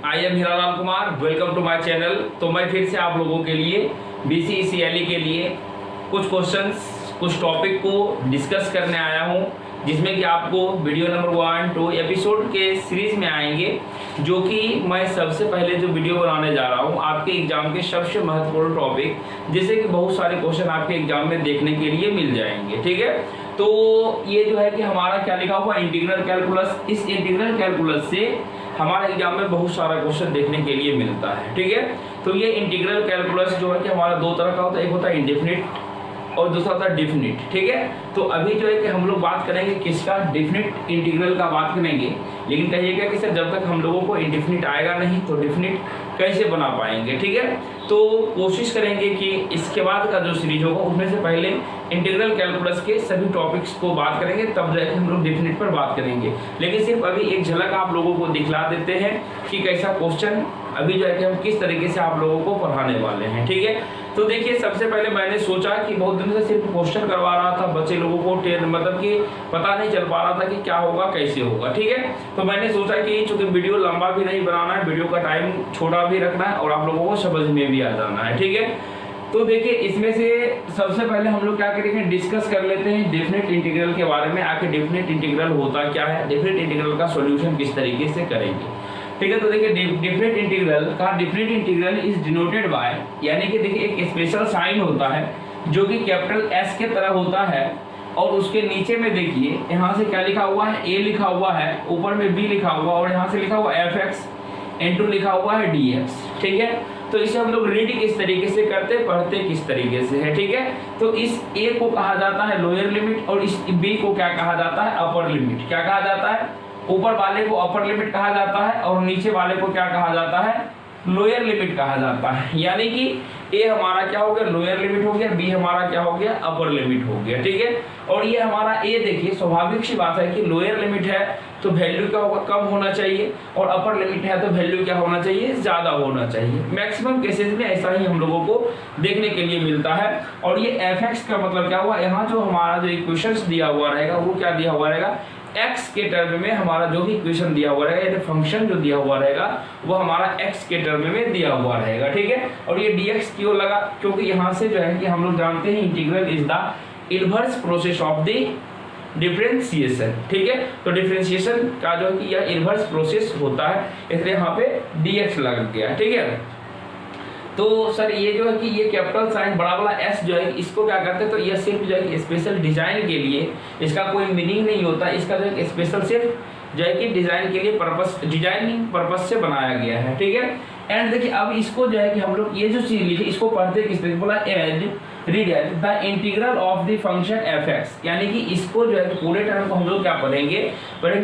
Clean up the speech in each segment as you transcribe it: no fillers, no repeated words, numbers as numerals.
I am Hiralal Kumar, welcome to my channel. तो मैं फिर से आप लोगों के लिए BCECLE के लिए कुछ क्वेश्चंस, कुछ टॉपिक को डिस्कस करने आया हूं, जिसमें कि आपको वीडियो नंबर 1, 2 एपिसोड के सीरीज में आएंगे, जो कि मैं सबसे पहले जो वीडियो बनाने जा रहा हूं आपके एग्जाम के सबसे महत्वपूर्ण टॉपिक, जिससे कि बहुत सारे क्वेश्चन आपके एग्जाम में देखने के लिए मिल जाएंगे। ठीक है, तो ये जो है कि हमारा क्या लिखा हुआ इंटीग्रल कैलकुलस, इस इंटीग्रल कैलकुलस से हमारे एग्जाम में बहुत सारा क्वेश्चन देखने के लिए मिलता है। ठीक है, तो ये इंटीग्रल कैलकुलस जो है कि हमारा दो तरह का होता है, एक होता है इंडेफिनिट और दूसरा होता है डेफिनिट। ठीक है, तो अभी जो है कि हम लोग बात करेंगे किसका, डेफिनिट इंटीग्रल का बात करेंगे। लेकिन कहिएगा कि सर जब तक हम लोगों को इंडेफिनिट आएगा नहीं तो डेफिनिट कैसे बना पाएंगे। ठीक है, तो कोशिश करेंगे कि इसके बाद का जो सीरीज होगा उसमें से पहले इंटीग्रल कैलकुलस के सभी टॉपिक्स को बात करेंगे, तब जाके हम लोग डेफिनिट पर बात करेंगे। लेकिन सिर्फ अभी एक झलक आप लोगों को दिखला देते हैं कि कैसा क्वेश्चन अभी जो है कि हम किस तरीके से आप लोगों को पढ़ाने वाले हैं। ठीक है, तो देखिए सबसे पहले मैंने सोचा कि बहुत दिन से सिर्फ क्वेश्चन करवा रहा था, बच्चे लोगों को मतलब कि पता नहीं चल पा रहा था कि क्या होगा कैसे होगा। ठीक है, तो मैंने सोचा कि चूंकि वीडियो लंबा भी नहीं बनाना है, वीडियो का टाइम छोटा भी रखना है और आप लोगों को समझ में भी आ जाना है। ठीक है, तो देखिए इसमें से सबसे पहले हम लोग क्या करेंगे, डिस्कस कर लेते हैं डेफिनेट इंटीग्रल के बारे में। आखिर डेफिनेट इंटीग्रल होता क्या है, डेफिनेट इंटीग्रल का सॉल्यूशन किस तरीके से करेंगे। ठीक है, तो देखिए definite integral is denoted by, यानी कि देखिए एक स्पेशल साइन होता है जो कि कैपिटल S के तरह होता है, और उसके नीचे में देखिए यहाँ से क्या लिखा हुआ है, A लिखा हुआ है, ऊपर में B लिखा हुआ और यहाँ से लिखा हुआ fx इंटू लिखा हुआ है dx। ठीक है, तो इसे हम लोग रीड किस तरीके से करते, पढ़ते किस तरीके से है। ठीक है, तो इस A को कहा जाता है लोअर लिमिट और इस B को क्या कहा जाता है, अपर लिमिट। क्या कहा जाता है, ऊपर वाले को अपर लिमिट कहा जाता है और नीचे वाले को क्या कहा जाता है, लोअर लिमिट कहा जाता है। यानी कि A हमारा क्या हो गया, लोअर लिमिट हो गया, B हमारा क्या हो गया, अपर लिमिट हो गया। ठीक है, और ये हमारा A देखिए स्वाभाविक सी बात है कि लोअर लिमिट है तो वैल्यू क्या होगा, कम होना चाहिए, और अपर लिमिट है तो वैल्यू क्या होना चाहिए, ज़्यादा होना चाहिए। मैक्सिमम केसेस में ऐसा ही हम लोगों को देखने के लिए मिलता है। और ये fx का मतलब क्या हुआ, यहाँ जो हमारा जो इक्वेशंस दिया हुआ रहेगा वो क्या दिया हुआ रहेगा, x के टर्म में हमारा जो भी इक्वेशन दिया हुआ रहेगा, यानी फंक्शन जो दिया हुआ रहेगा वो हमारा x के टर्म में दिया हुआ रहेगा। ठीक है, और ये dx क्यों लगा, क्योंकि यहाँ से जो है कि हम लोग जानते हैं integral is the inverse process of the differentiation. ठीक है, तो डिफरेंशिएशन का जो है कि यह इनवर्स प्रोसेस होता है, इसलिए यहाँ पे dx लग गया। ठीक है, तो सर ये जो है कि ये कैपिटल साइन बड़ा वाला S जो है इसको क्या करते हैं, तो ये सिर्फ जो है कि स्पेशल डिजाइन के लिए, इसका कोई मीनिंग नहीं होता, इसका जो है स्पेशल सिर्फ जो है कि डिजाइन के लिए डिजाइनिंग पर्पस से बनाया गया है। ठीक है, एंड देखिए अब इसको जो है कि हम लोग ये जो चीज लिखी इसको पढ़ते किस तरीके, बोला read as the integral of the function fx, यानी कि इसको जो है कि पूरे टर्म को हम लोग क्या पढ़ेंगे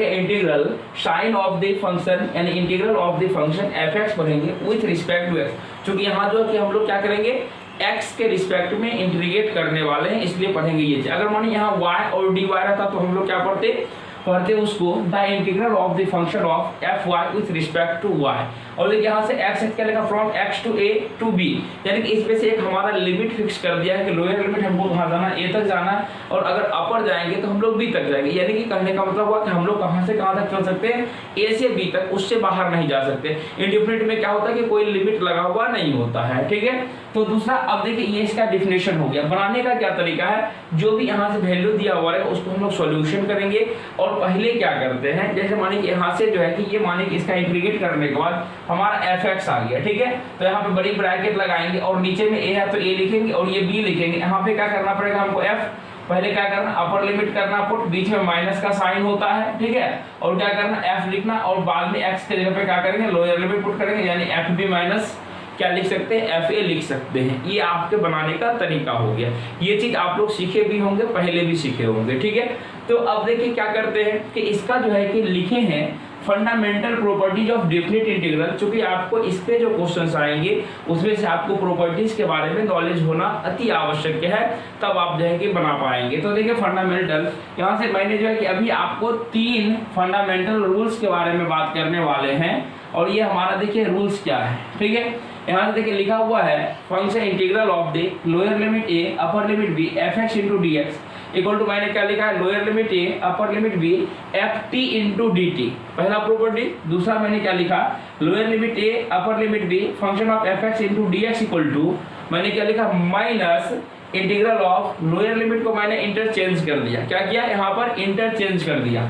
integral sign of the function, यानी integral of the function fx पढ़ेंगे विथ रिस्पेक्ट टू x। क्योंकि यहाँ जो है कि हम लोग क्या करेंगे, x के रिस्पेक्ट में इंटीग्रेट करने वाले हैं, इसलिए पढ़ेंगे ये चीज। अगर मानिए यहाँ y और dy रहता तो हम लोग क्या पढ़ते उसको the integral of the function of fy with respect to y। और यहाँ से x क्या लिखा, from x to a to b, यानी कि इसमें से एक हमारा लिमिट फिक्स कर दिया है कि लोअर लिमिट हमको कहाँ जाना, a तक जाना है, और अगर अपर जाएंगे तो हम लोग b तक जाएंगे। यानी कि कहने का मतलब हुआ कि हम लोग कहाँ से कहाँ तक चल सकते हैं, a से b तक, उससे बाहर नहीं जा सकते। इंडेफिनिट में क्या होता है कि कोई लिमिट लगा हुआ नहीं होता है। ठीक है, तो दूसरा अब देखिए ये इसका डिफिनेशन हो गया। बनाने का क्या तरीका है, जो भी यहाँ से वैल्यू दिया हुआ है उसको हम लोग सॉल्यूशन करेंगे। और पहले क्या करते हैं, जैसे माने कि यहाँ से जो है कि ये माने कि इसका इंटीग्रेट करने के बाद हमारा fx आ गया। ठीक है, तो यहाँ पे बड़ी ब्रैकेट लगाएंगे और नीचे में a है तो a लिखेंगे और ये b लिखेंगे। यहाँ पे क्या करना पड़ेगा हमको, f पहले क्या करना, अपर लिमिट करना पुट, बीच में माइनस का साइन होता है। ठीक है, और क्या करना, f लिखना, और बाद में x के जगह पे क्या करेंगे, लोअर लिमिट पुट करेंगे, यानी fb माइनस क्या लिख सकते हैं, fa लिख सकते हैं। ये आपके बनाने का तरीका हो गया। ये चीज आप लोग सीखे भी होंगे, पहले भी सीखे होंगे। ठीक है, तो अब देखिए क्या करते हैं कि इसका जो है कि लिखे हैं fundamental properties of definite integral. चूंकि आपको इस पे जो क्वेश्चंस आएंगे उसमें से आपको प्रॉपर्टीज के बारे में नॉलेज होना अति आवश्यक है, तब आप जो है कि बना पाएंगे। तो देखिए फंडामेंटल, यहाँ से मैंने जो है कि अभी आपको 3 फंडामेंटल रूल्स के बारे में बात करने वाले हैं, और ये हमारा देखिए रूल्स क्या है। ठीक है, यहाँ से देखिए लिखा हुआ है function integral of the lower limit a upper limit b fx into dx, equal to मैंने क्या लिखा है, lower limit A upper limit B F T into D T, पहला प्रॉपर्टी। दूसरा मैंने क्या लिखा, lower limit A upper limit B function of F X into D X equal to मैंने क्या लिखा, minus integral of lower limit को मैंने इंटरचेंज कर दिया। क्या किया यहाँ पर, इंटरचेंज कर दिया।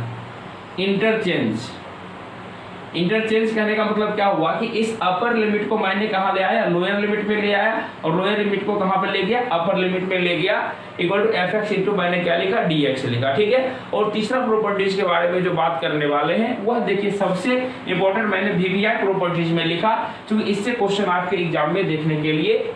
इंटरचेंज करने का मतलब क्या हुआ कि इस अपर लिमिट को मैंने कहाँ ले आया, लोअर लिमिट में ले आया, और लोअर लिमिट को कहाँ पर ले गया, अपर लिमिट में ले गया, equal to F X into मैंने क्या लिखा, डी एक्स लिखा। ठीक है। और तीसरा प्रॉपर्टीज के बारे में जो बात करने वाले हैं वह देखिए सबसे इंपॉर्टेंट मैंने वीवीआई प्रॉपर्टीज में लिखा, क्योंकि इससे क्वेश्चन आपके एग्जाम में देखने के लिए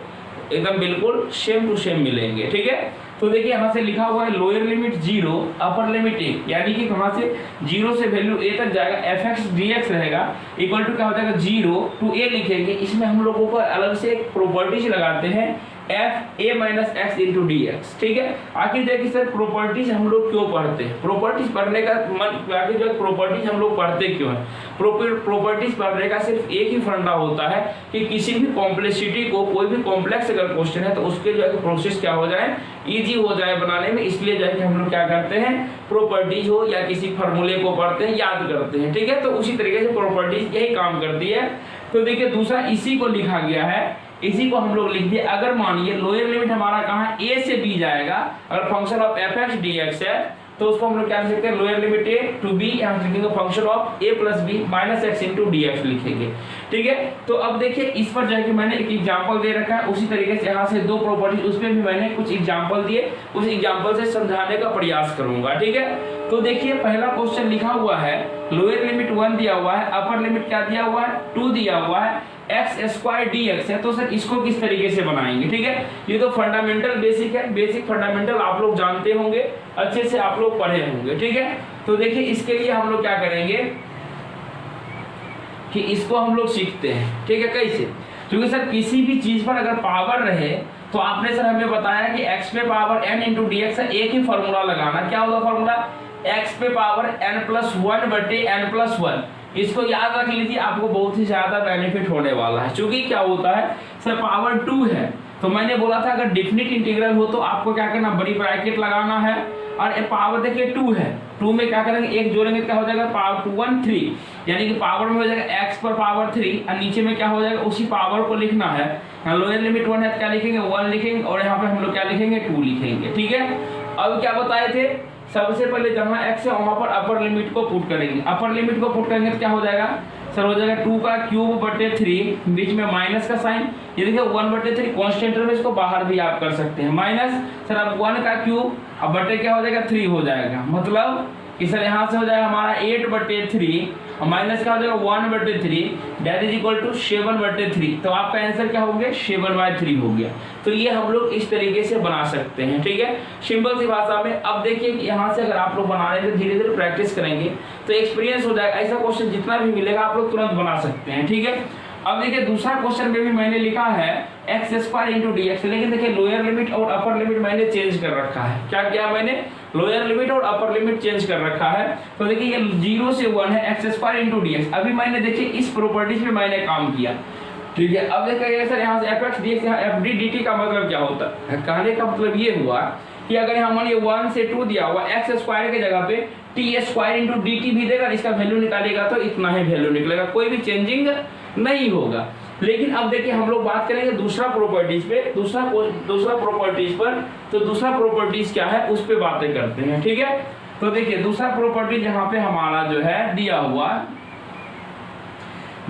एकदम बिल्कुल सेम टू सेम मिलेंगे। ठीक है। तो देखिए यहाँ से लिखा हुआ है लोअर लिमिट 0 अपर लिमिट ए, यानी कि कहाँ से 0 से वैल्यू a तक जाएगा, एफ एक्स डी एक्स रहेगा, इक्वल टू क्या हो जाएगा 0 टू a लिखेंगे। इसमें हम लोगों को अलग से एक प्रॉपर्टीज लगाते हैं F A minus X into D x. ठीक है। आखिर देखिए सर प्रॉपर्टीज हम लोग क्यों पढ़ते हैं, प्रॉपर्टीज पढ़ने का मन, आखिर जो प्रॉपर्टीज हम लोग पढ़ते क्यों है, प्रॉपर्टीज पढ़ने का सिर्फ एक ही फंडा होता है कि किसी भी कॉम्प्लेक्सिटी को, कोई भी कॉम्प्लेक्स अगर क्वेश्चन है तो उसके जो है प्रोसेस क्या हो जाए, इजी हो जाए बनाने में। इसलिए जाके हम लोग क्या करते हैं, प्रॉपर्टीज हो या किसी फार्मूले को पढ़ते हैं, याद करते हैं। ठीक है। तो उसी तरीके से प्रॉपर्टीज यही काम करती है। तो देखिए दूसरा इसी को लिखा गया है, इसी को हम लोग लिख दिए। अगर मानिए लोअर लिमिट हमारा कहाँ ए से बी जाएगा, अगर function of F X D X है तो उसको हम लोग क्या लिख सकते हैं, lower limit A to B, यहाँ लिखेंगे function of A plus B minus X into D X लिखेंगे। ठीक है। तो अब देखिए इस पर जाके मैंने एक एग्जाम्पल दे रखा है, उसी तरीके से यहाँ से दो प्रॉपर्टीज, उस पर भी मैंने कुछ एग्जाम्पल दिए, उस एग्जाम्पल से समझाने का प्रयास करूंगा। ठीक है। तो देखिए पहला क्वेश्चन लिखा हुआ है, लोअर लिमिट 1 दिया हुआ है, अपर लिमिट क्या दिया हुआ है, 2 दिया हुआ है, एक्स स्क्वायर डी एक्स है। तो सर इसको किस तरीके से बनाएंगे। ठीक है। ये तो फंडामेंटल बेसिक है, बेसिक फंडामेंटल आप लोग जानते होंगे, अच्छे से आप लोग पढ़े होंगे। ठीक है। तो देखिए इसके लिए हम लोग क्या करेंगे कि इसको हम लोग सीखते हैं। ठीक है। कैसे, क्योंकि सर किसी भी चीज पर अगर पावर रहे तो आपने सर हमें बताया कि x पे power n into D X है, एक ही फॉर्मूला लगाना। क्या होगा फॉर्मूला, x पे पावर n प्लस 1 बटे n प्लस 1। इसको याद रख लीजिए, आपको बहुत ही ज्यादा बेनिफिट होने वाला है। क्योंकि क्या होता है सर पावर 2 है, तो मैंने बोला था अगर डिफिनिट इंटीग्रल हो तो आपको क्या करना, बड़ी ब्रैकेट लगाना है। और पावर देखिए 2 है, 2 में क्या करेंगे, एक जोड़ेंगे क्या हो जाएगा, पावर 2 1 3, यानी कि पावर में हो जाएगा x पर पावर 3 और नीचे में क्या हो जाएगा, उसी पावर को लिखना है। यहाँ लोअर लिमिट 1 है, क्या लिखेंगे 1 लिखेंगे, और यहाँ पे हम लोग क्या लिखेंगे 2 लिखेंगे। ठीक है। अब क्या बताए थे, सबसे पहले जहाँ x है वहां पर अपर लिमिट को पुट करेंगे। अपर लिमिट को पुट करेंगे तो क्या हो जाएगा सर, हो जाएगा 2 का क्यूब बटे 3, बीच में माइनस का साइन, ये देखिए 1 बटे 3 कॉन्स्टेंट में, इसको बाहर भी आप कर सकते हैं, माइनस सर अब 1 का क्यूब, अब बटे क्या हो जाएगा 3 हो जाएगा। मतलब कि सर यहाँ से हो जाएगा हमारा 8 बटे 3 और माइनस क्या हो जाएगा 1 बटे 3, दैट इज इक्वल टू 7 बटे 3। तो आपका आंसर क्या हो गया, 7/3 हो गया। तो ये हम लोग इस तरीके से बना सकते हैं। ठीक है। सिंपल सी भाषा में। अब देखिए यहाँ से अगर आप लोग बनाने में धीरे धीरे प्रैक्टिस करेंगे तो एक्सपीरियंस हो जाएगा, ऐसा क्वेश्चन जितना भी मिलेगा आप लोग तुरंत बना सकते हैं। ठीक है। अब देखिए दूसरा क्वेश्चन में भी मैंने लिखा है x square into D x, लेकिन देखिए लोअर लिमिट और अपर लिमिट मैंने चेंज कर रखा है। क्या किया मैंने, लोअर लिमिट और अपर लिमिट चेंज कर रखा है। तो देखिए ये 0 से 1 है, x square into D x. अभी मैंने देखिए इस प्रॉपर्टीज में मैंने काम किया। ठीक है। अब देखिए सर यहाँ से एफ एक्स डी एक्स, यहाँ एफ डी डी टी का मतलब क्या होता है, कहने का मतलब ये हुआ कि अगर यहाँ मानिए 1 से 2 दिया हुआ, एक्स स्क्वायर के जगह पे T square into D T भी देगा, इसका वैल्यू निकालेगा तो इतना ही वैल्यू निकलेगा, कोई भी चेंजिंग नहीं होगा। लेकिन अब देखिए हम लोग बात करेंगे दूसरा प्रॉपर्टीज पे, दूसरा प्रॉपर्टीज पर। तो दूसरा प्रॉपर्टीज क्या है उस पे बातें करते हैं। ठीक है। तो देखिए दूसरा प्रॉपर्टीज यहाँ पे हमारा जो है दिया हुआ,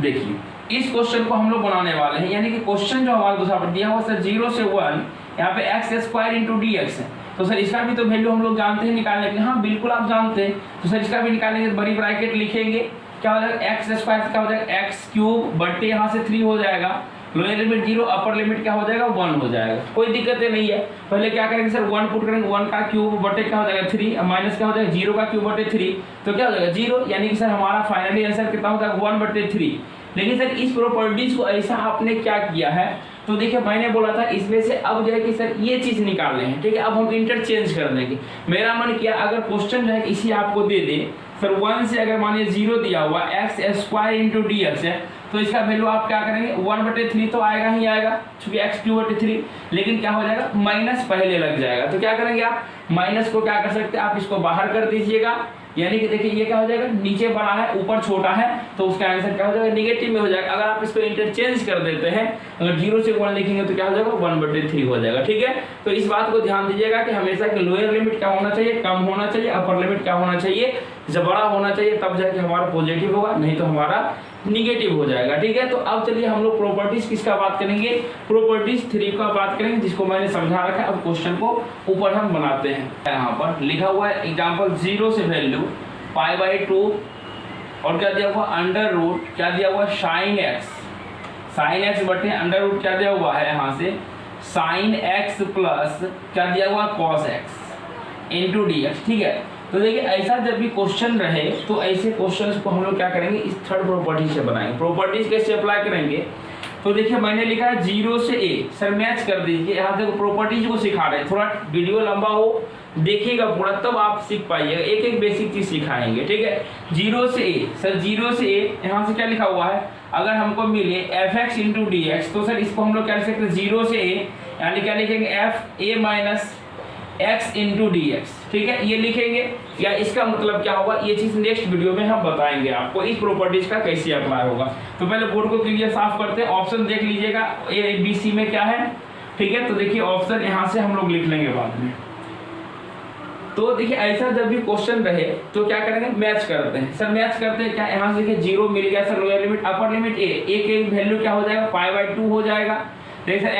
देखिए इस क्वेश्चन को हम लोग बनाने वाले हैं, यानी कि क्वेश्चन जो हमारा दूसरा दिया हुआ सर 0 से 1, यहाँ पे x square into D X है। तो सर इसका भी तो वैल्यू हम लोग जानते हैं निकालने के लिए। हाँ बिल्कुल आप जानते हैं। तो सर इसका भी निकालेंगे तो बड़ी ब्रैकेट लिखेंगे, क्या हो जाएगा एक्स स्क्वायर क्या हो जाएगा एक्स क्यूब बटे यहाँ से 3 हो जाएगा, लोअर लिमिट 0 अपर लिमिट क्या हो जाएगा 1 हो जाएगा। कोई दिक्कत नहीं है। पहले क्या करेंगे सर 1 पुट करेंगे, 1 का क्यूब बटे क्या हो जाएगा 3, माइनस क्या हो जाएगा 0 का क्यूब बटे 3, तो क्या हो जाएगा 0, यानी कि सर हमारा फाइनली आंसर कितना हो जाएगा 1/3। लेकिन सर इस प्रॉपर्टीज को ऐसा आपने क्या किया है, तो देखिए मैंने बोला था इसमें से अब जो है कि सर ये चीज निकाल रहे हैं। ठीक है। अब हम इंटरचेंज कर देंगे। मेरा मन किया अगर क्वेश्चन जो है इसी आपको दे दे सर 1 से अगर मानिए 0 दिया हुआ x square into D X है, तो इसका वैल्यू आप क्या करेंगे 1/3 तो आएगा ही आएगा क्योंकि x³ 3, लेकिन क्या हो जाएगा माइनस पहले लग जाएगा। तो क्या करेंगे आप माइनस को क्या कर सकते हैं, आप इसको बाहर कर दीजिएगा, यानी कि देखिए ये क्या हो जाएगा, नीचे बड़ा है ऊपर छोटा है, तो उसका आंसर क्या हो जाएगा नेगेटिव में हो जाएगा। अगर आप इसको इंटरचेंज कर देते हैं, अगर 0 से 1 लिखेंगे तो क्या हो जाएगा 1/3 हो जाएगा। ठीक है, तो इस बात को ध्यान दीजिएगा कि हमेशा कि लोअर लिमिट क्या होना चाहिए, कम होना चाहिए, अपर लिमिट क्या होना चाहिए, जब बड़ा होना चाहिए, तब जाके हमारा पॉजिटिव होगा, नहीं तो हमारा निगेटिव हो जाएगा। ठीक है, तो अब चलिए हम लोग प्रॉपर्टीज किसका बात करेंगे, प्रॉपर्टीज 3 का बात करेंगे, जिसको मैंने समझा रखा है। अब क्वेश्चन को ऊपर हम बनाते हैं। यहाँ पर लिखा हुआ है एग्जाम्पल 0 से वैल्यू π/2 और क्या दिया हुआ अंडर रूट, क्या दिया हुआ sin x बटे अंडर रूट क्या दिया हुआ है यहाँ से sin x प्लस क्या दिया हुआ cos x इंटू dx। ठीक है, तो देखिए ऐसा जब भी क्वेश्चन रहे तो ऐसे क्वेश्चंस को हम लोग क्या करेंगे, इस थर्ड प्रॉपर्टी से बनाएंगे। प्रॉपर्टीज कैसे अप्लाई करेंगे, तो देखिए मैंने लिखा है 0 से a, सर मैच कर दीजिए। यहाँ देखो प्रॉपर्टीज को सिखा रहे हैं, थोड़ा वीडियो लंबा हो देखिएगा पूरा, तब आप सीख पाइएगा, एक एक बेसिक चीज सिखाएंगे। ठीक है, 0 से a, सर 0 से a यहाँ से क्या लिखा हुआ है, अगर हमको मिले fx इंटू dx, तो सर इसको हम लोग क्या लिख सकते हैं 0 से a, यानी क्या लिखेंगे fa minus x into dx। ठीक है, ये लिखेंगे, या इसका मतलब क्या होगा, ये चीज नेक्स्ट वीडियो में हम बताएंगे आपको इस प्रॉपर्टीज का कैसे अप्लाई होगा। तो पहले बोर्ड को क्लियर साफ करते हैं, ऑप्शन देख लीजिएगा ए बी सी में क्या है। ठीक है, तो देखिए ऑप्शन यहाँ से हम लोग लिख लेंगे बाद में। तो देखिए ऐसा जब भी क्वेश्चन रहे तो क्या करेंगे, मैच करते हैं। सर मैच करते हैं क्या, यहाँ से देखिए 0 मिल गया, sir lower limit upper limit a के वैल्यू क्या हो जाएगा π/2 हो जाएगा। देखिए सर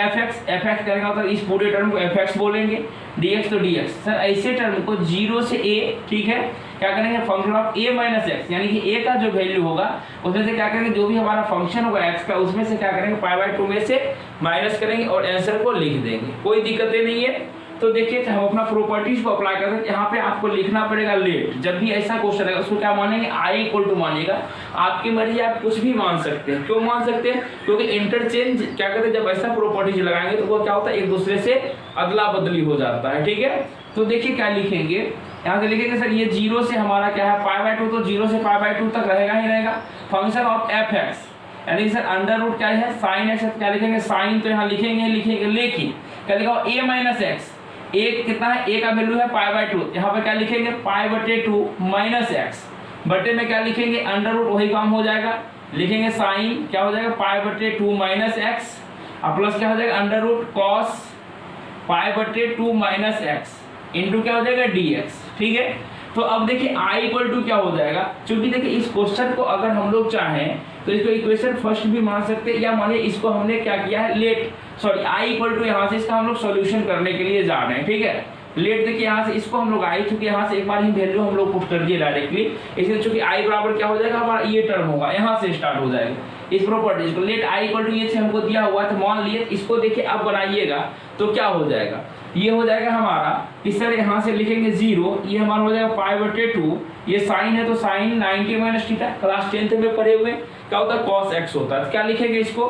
fx करेगा तो इस पूरे टर्म को fx बोलेंगे, dx तो dx। सर ऐसे टर्म को 0 से a, ठीक है, क्या करेंगे function of a minus x, यानी कि a का जो वैल्यू होगा उसमें से क्या करेंगे, जो भी हमारा फंक्शन होगा x का, उसमें से क्या करेंगे π/2 में से माइनस करेंगे और आंसर को लिख देंगे, कोई दिक्कतें नहीं है। तो देखिए हम अपना प्रॉपर्टीज को अप्लाई करते हैं। यहाँ पे आपको लिखना पड़ेगा लेट, जब भी ऐसा क्वेश्चन है उसको क्या मानेंगे i= मानिएगा, आपकी मर्जी, आप कुछ भी मान सकते हैं। क्यों मान सकते हैं, क्योंकि इंटरचेंज क्या कहते हैं, जब ऐसा प्रॉपर्टीज लगाएंगे तो वो क्या होता है एक दूसरे से अदला बदली हो जाता है। ठीक है, तो देखिए क्या लिखेंगे, यहाँ से लिखेंगे सर ये 0 से हमारा क्या है π/2, तो 0 से π/2 तक रहेगा ही रहेगा। फंक्शन ऑफ fx, यानी सर अंडर रूट क्या है sin x, क्या लिखेंगे साइन, तो यहाँ लिखेंगे, लेकिन क्या लिखा हुआ a माइनस एक्स, एक कितना है, a का वैल्यू है π/2, यहाँ पे क्या लिखेंगे π/2 माइनस एक्स, बटे में क्या लिखेंगे अंडर रूट, वही काम हो जाएगा, लिखेंगे साइन क्या हो जाएगा π/2 माइनस एक्स, और प्लस क्या हो जाएगा under root cos π/2 minus X into क्या हो जाएगा dx। ठीक है, तो अब देखिए i= क्या हो जाएगा, क्योंकि देखिए इस क्वेश्चन को अगर हम लोग चाहें तो इसको इक्वेशन फर्स्ट भी मान सकते हैं, या मानिए इसको हमने क्या किया है लेट, सॉरी i= यहाँ से इसका हम लोग सॉल्यूशन करने के लिए जा रहे हैं। ठीक है, लेट देखिए यहाँ से इसको हम लोग i, चूंकि यहाँ से एक बार ही वैल्यू हम लोग पुट कर दिए डायरेक्टली, इसलिए चूंकि i बराबर क्या हो जाएगा हमारा ये टर्म होगा, यहाँ से स्टार्ट हो जाएगा इस प्रॉपर्टीज को। लेट i= ये से हमको दिया हुआ तो मान लिए, इसको देखिए अब बनाइएगा तो क्या हो जाएगा, ये हो जाएगा हमारा, इस तरह यहाँ से लिखेंगे 0, ये हमारा हो जाएगा π/2, ये साइन है तो sign 90 minus theta, class 10th में पढ़े हुए क्या होता है cos x होता है। तो क्या लिखेंगे इसको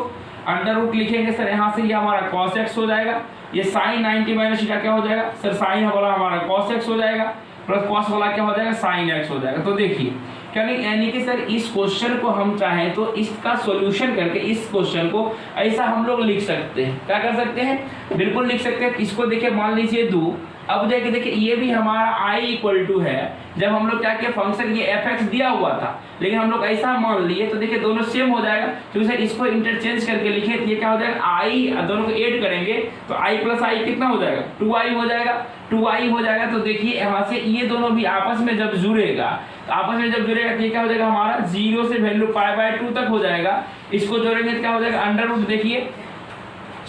अंडर रूट लिखेंगे सर, यहाँ से ये हमारा cos x हो जाएगा, ये साइन 90 माइनस थीटा क्या हो जाएगा सर साइन वाला हमारा cos x हो जाएगा, प्लस cos वाला क्या हो जाएगा sin x हो जाएगा। तो देखिए यानी कि सर इस क्वेश्चन को हम चाहें तो इसका सॉल्यूशन करके इस क्वेश्चन को ऐसा हम लोग लिख सकते हैं, क्या कर सकते हैं, बिल्कुल लिख सकते हैं। इसको देखिए मान लीजिए 2, अब देखिए ये भी हमारा i= है, जब हम लोग क्या किया फंक्शन ये fx दिया हुआ था, लेकिन हम लोग ऐसा मान लिए तो देखिए दोनों सेम हो जाएगा, क्योंकि सर इसको इंटरचेंज करके लिखे तो ये क्या हो जाएगा i, दोनों को ऐड करेंगे तो i + i कितना हो जाएगा 2i हो जाएगा, 2i हो जाएगा। तो देखिए यहाँ से ये दोनों भी आपस में जब जुड़ेगा, तो आपस में जब जुड़ेगा तो ये क्या हो जाएगा हमारा 0 से वैल्यू π/2 तक हो जाएगा, इसको जोड़ेंगे तो क्या हो जाएगा अंडर रूट, देखिए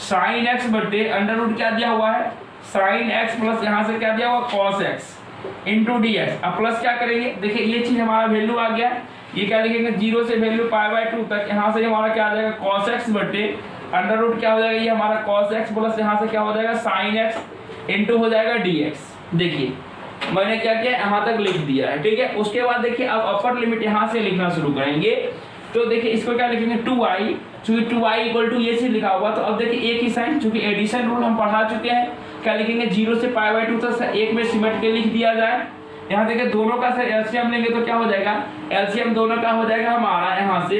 साइन x बटे अंडर रूट क्या दिया हुआ है साइन x प्लस यहाँ से क्या दिया हुआ cos x इंटू dx। अब प्लस क्या करेंगे, देखिए ये चीज हमारा वैल्यू आ गया, ये क्या लिखेंगे 0 से वैल्यू π/2 तक, यहाँ से हमारा क्या आ जाएगा cos x बटे अंडर रूट क्या हो जाएगा ये हमारा cos x प्लस यहाँ से क्या हो जाएगा sin x इंटू हो जाएगा dx। देखिए मैंने क्या किया यहाँ तक लिख दिया है। ठीक है, उसके बाद देखिए अब अपर लिमिट यहाँ से लिखना शुरू करेंगे, तो देखिए इसको क्या लिखेंगे 2i, चूंकि 2i= ये चीज लिखा हुआ, तो अब देखिए एक ही साइन, चूंकि एडिशन रूल हम पढ़ा चुके हैं, क्या लिखेंगे 0 से π/2 तक एक में सिमट के लिख दिया जाए। यहाँ देखिए दोनों का सर एलसीएम लेंगे तो क्या हो जाएगा, एलसीएम दोनों का हो जाएगा हमारा यहाँ से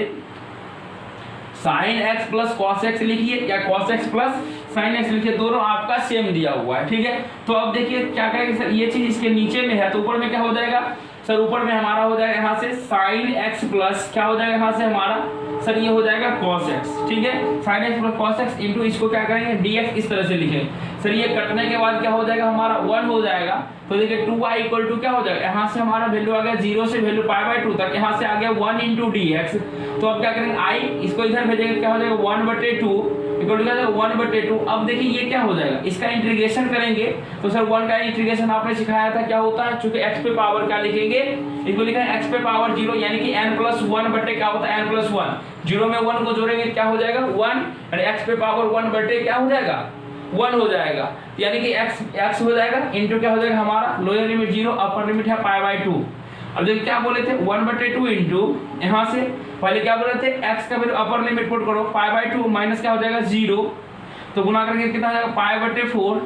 sine x plus cos x लिखिए या cos x plus sine x लिखिए, दोनों आपका सेम दिया हुआ है, ठीक है। तो अब देखिए क्या करेंगे सर, ये चीज इसके नीचे में है तो ऊपर में क्या हो जाएगा सर, ऊपर में हमारा हो जाएगा यहाँ से साइन एक्स प्लस क्या हो जाएगा यहाँ से हमारा सर, ये हो जाएगा cos x, ठीक है। Sine x plus cos x into इसको क्या करेंगे dx इस तरह से लिखेंगे सर। ये कटने के बाद क्या हो जाएगा हमारा 1 हो जाएगा। तो देखिए 2y इक्वल टू क्या हो जाएगा, यहाँ से हमारा वैल्यू आ गया 0 से वैल्यू π/2 तक, यहाँ से आ गया 1 इंटू dx। तो अब क्या करेंगे i इसको इधर भेजेंगे, क्या हो जाएगा 1/2 इक्वल टू क्या हो जाएगा 1/2। अब देखिए ये क्या हो जाएगा, इसका इंटीग्रेशन करेंगे तो सर 1 का इंटीग्रेशन आपने सिखाया था क्या होता है, चूंकि x पे पावर क्या लिखेंगे, इसको लिखा है x पे पावर 0 यानी कि n+1 बटे क्या होता है n+1, 0 में 1 को जोड़ेंगे क्या हो जाएगा 1, यानी x पे पावर 1 बटे क्या हो जाएगा 1 हो जाएगा, यानी कि x हो जाएगा इंटू क्या हो जाएगा हमारा लोअर लिमिट 0 अपर लिमिट है π/2। अब देखिए क्या बोले थे 1/2 इंटू यहाँ से पहले क्या बोले थे x का वैल्यू अपर लिमिट पुट करो π/2 माइनस क्या हो जाएगा 0, तो गुना करके कितना आ जाएगा π/4।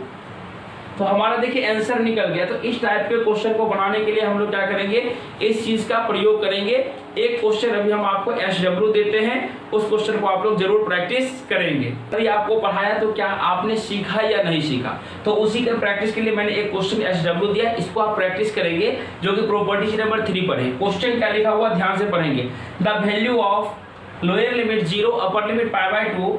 तो हमारा देखिए आंसर निकल गया। तो इस टाइप के क्वेश्चन को बनाने के लिए हम लोग क्या करेंगे, इस चीज का प्रयोग करेंगे। एक क्वेश्चन अभी हम आपको SW देते हैं, उस क्वेश्चन को आप लोग जरूर प्रैक्टिस करेंगे। तो ये आपको पढ़ाया तो क्या आपने सीखा या नहीं सीखा, तो उसी के प्रैक्टिस के लिए मैंने एक क्वेश्चन SW दिया, इसको आप प्रैक्टिस करेंगे जो कि प्रॉपर्टी नंबर 3 पर है। क्वेश्चन क्या लिखा हुआ ध्यान से पढ़ेंगे। The value of lower limit 0 upper limit π/2,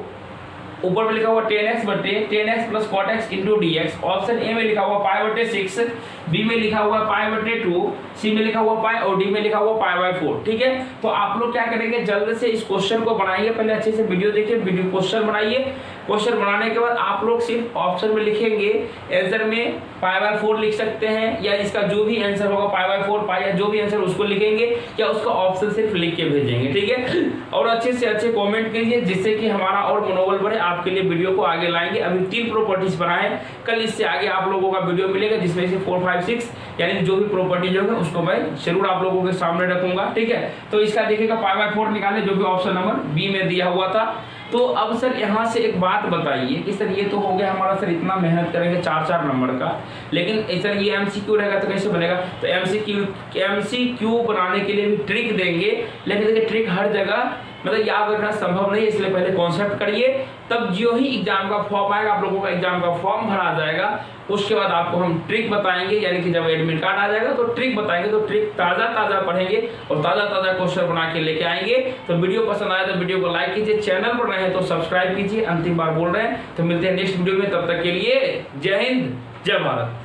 ऊपर में लिखा हुआ 10x बटे 10x plus cot x into dx। Option A में लिखा हुआ π/6, बी में लिखा हुआ π/2, सी में लिखा हुआ पाई और डी में लिखा हुआ π/4, ठीक है। तो आप लोग क्या करेंगे, जल्द से इस क्वेश्चन को बनाइए, पहले अच्छे से वीडियो देखिए, वीडियो क्वेश्चन बनाइए। क्वेश्चन बनाने के बाद आप लोग सिर्फ ऑप्शन में लिखेंगे, आंसर में π/4 लिख सकते हैं या इसका जो भी आंसर होगा π/4 पाई या जो भी आंसर उसको लिखेंगे या उसका ऑप्शन सिर्फ लिख के भेजेंगे, ठीक है। और अच्छे से अच्छे कमेंट कीजिए जिससे कि हमारा और मनोबल बढ़े, आपके लिए वीडियो को आगे लाएंगे। अभी 3 प्रॉपर्टीज बनाए, कल इससे आगे आप लोगों का वीडियो मिलेगा जिसमें से 4, 5, 6 यानी जो भी प्रॉपर्टीज होगा उसको मैं जरूर आप लोगों के सामने रखूंगा, ठीक है। तो इसका देखिएगा π/4 निकाले जो भी ऑप्शन नंबर बी में दिया हुआ था। तो अब सर यहाँ से एक बात बताइए कि सर ये तो हो गया हमारा, सर इतना मेहनत करेंगे 4-4 नंबर का, लेकिन सर ये MCQ रहेगा तो कैसे बनेगा। तो MCQ बनाने के लिए भी ट्रिक देंगे, लेकिन देखिए ट्रिक हर जगह मतलब याद रखना संभव नहीं है, इसलिए पहले कॉन्सेप्ट करिए, तब जो ही एग्जाम का फॉर्म आएगा आप लोगों का एग्जाम का फॉर्म भरा जाएगा, उसके बाद आपको हम ट्रिक बताएंगे, यानी कि जब एडमिट कार्ड आ जाएगा तो ट्रिक बताएंगे। तो ट्रिक ताज़ा पढ़ेंगे और ताज़ा क्वेश्चन बना के लेके आएंगे। तो वीडियो पसंद आया तो वीडियो को लाइक कीजिए, चैनल पर नए हैं तो सब्सक्राइब कीजिए। अंतिम बार बोल रहे हैं, तो मिलते हैं नेक्स्ट वीडियो में, तब तक के लिए जय हिंद जय भारत।